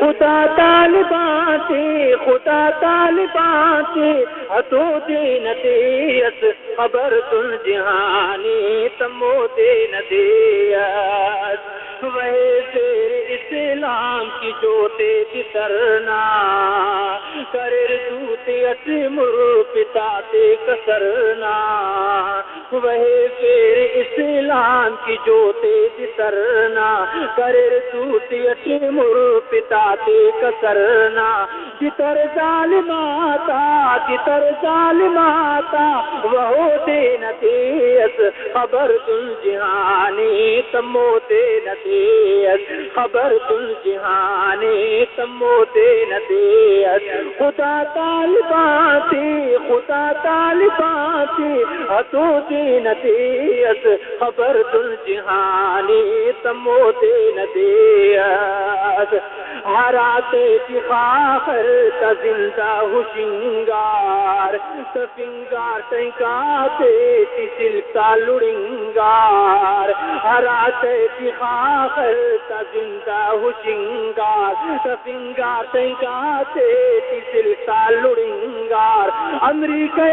खुदा तालिबाते खुदा तालिबाते हतो देन देयस खबर तुल जहानी तमो देन देयस वह तेरे इस्लाम की जोते बितरना करे तूते अतिमुर पिताते कसरना वह तेरे इस्लाम की जोते बितरना करे तूते अतिमुर पिताते कसरना जितर जालिमाता वह देन देयस खबर तुल जहानी तमो देन देयस खबर तुल जहानी तमो देन देयस खुदा तालिबाते हतो देन देयस खबर तुल जहानी तमो देन देयस हराते तिखाखर तजिंदा हुशिंगार तफिंगार तैकाते तिसिल तालुड़िंगार हराते तिखाखर तजिंदा हुशिंगार तफिंगार तैकाते तिसिल तालुड़िंगार अमरीका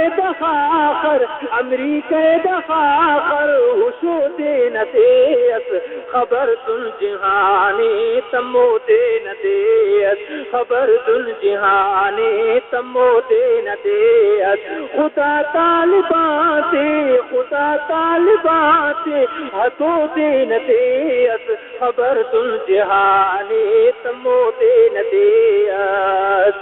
दखाखर हुशो देन देयस खबर तुल जहानी तमो देन देयस खबर तुल जहानी तमो देन देयस खुदा तालिबाते हतो देन देयस खबर तुल जहानी तमो देन देयस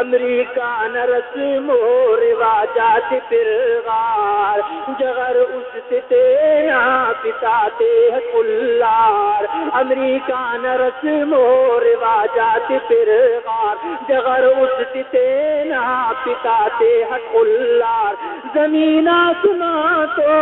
अमरीका न रस्मो रिवाजात फिरगार जगर उससे तेना पिताते है कुल्लार अमरीका न रस्मो रिवाजात फिरगार जगर उससे तेना पिताते है कुल्लार जमीना सुना तो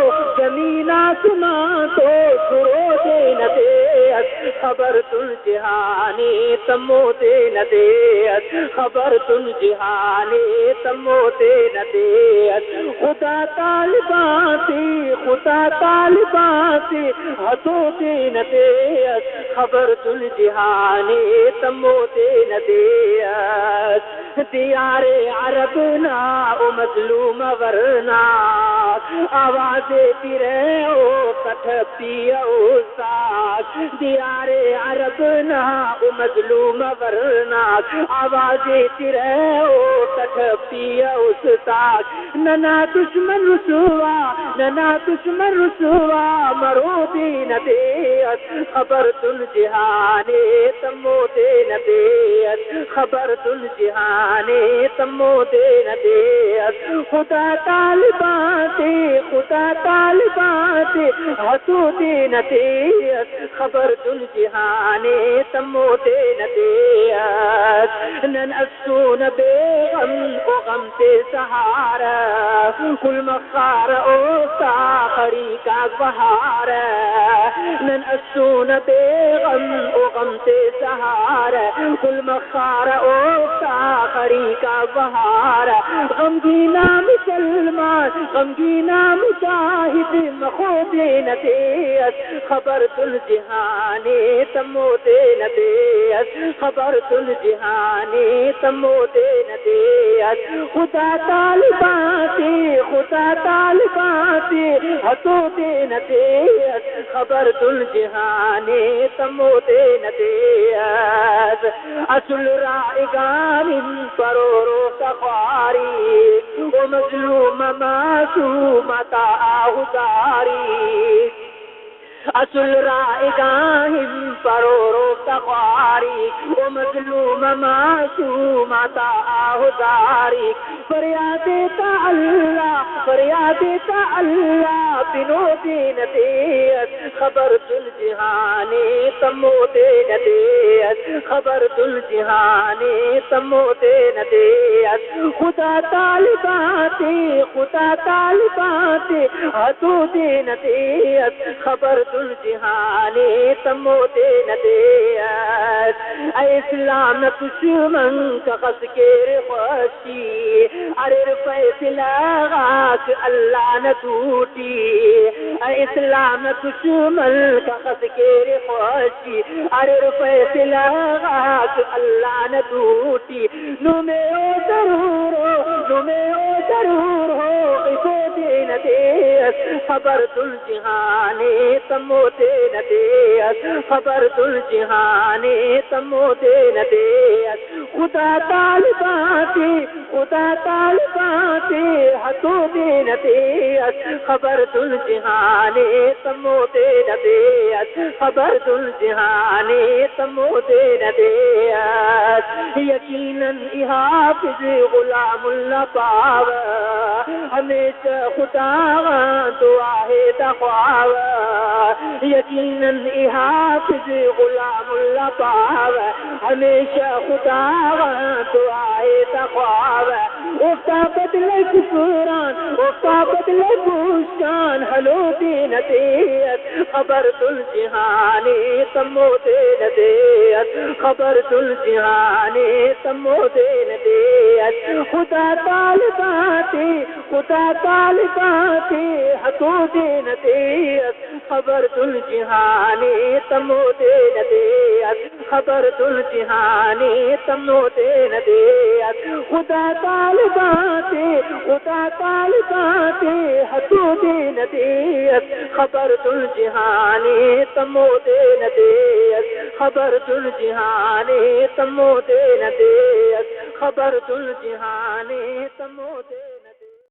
सुरो देन देयस खबर तुल जहानी तमो देन देयस खबर तुल जहानी तमो देन देयस खुदा तालिबाते हतो देन देयस खबर तुल जहानी तमो देन देयस दियारे अरब ना ओ मजलूम वरना आवाज़े पिरे ओ कठ पियो साथ दियारे अरब ना ओ मजलूम वरना आवाज़े पिरे ओ कठ पियो साथ नना दुश्मन रुसवा मरो देन देयस खबर तुल जहानी तमो देन देयस खबर तुल जहानी तमो देन देयस खुदा तालिबाते हतो देन देयस खबर तुल जहानी तमो देन देयस नन असून बेगम ओ गम से सहारा कुल मखार ओ साखरी का बहार नन असून बेगम ओ गम से सहारा कुल मखार ओ साखरी का बहार गमगीना मुसलमान गमगीना मुजाहिद मखो देन देयस खबर तुल जहानी तमो देन देयस खबर तुल जहानी तमो देन देयस खुदा तालिबाते हतो देन देयस खबर तुल जहानी तमो देन देयस असुल राइगानिम परोरो सफारी ओ मजलूम मासूमता आहुदारी असुल राइगाहिम परोरो सफारी ओ मजलूम मासूमता आहुदारी फरियादे ता अल्लाह बिनो देन देयस खबर तुल जहानी तमो देन देयस खबर तुल जहानी तमो देन देयस खुदा तालिबाते हतो देन देयस खबर तुल जहानी तमो देन देयस ऐ इस्लाम दुश्मन का खस के खुशी अरे फैसला अल्लाह न टूटी इस्लाम दुश्मन का खस के खुशी अरे फैसला अल्लाह न टूटी नुमे ओ जरूर हो इसो दिन देस खबर तुल जिहाने तमोते न देस खबर तुल जिहाने तमोते न देस खुदा तालिबाते हथों दे न देस खबर तुल जिहाने तमोते न देस खबर तुल जिहाने तमोते न देस यकीनन हाफिज गुलामुल्लाह पाव हमेशा खुदा दुआ है तख्वाव यकीनन हाफिज गुलामुल्लाह पाव हमेशा खुदा दुआ है तख्वाव उफ्ता बदले कुरान उफ्ता बदले बुशान हलो दिन देत खबर तुल जिहाने तमो देन देत खबर तुल जिहाने तमो देन देत खुदा तालिबाते हथों देन देत खबर तुल जिहाने तमो देन देत खबर तुल जिहाने तमो देन देत खुदा तालिबाते हथों देन देत खबर तुल जिहाने तमो देन देत खबर तुल जिहाने तमो देन देत खबर तुल जिहाने तमो दे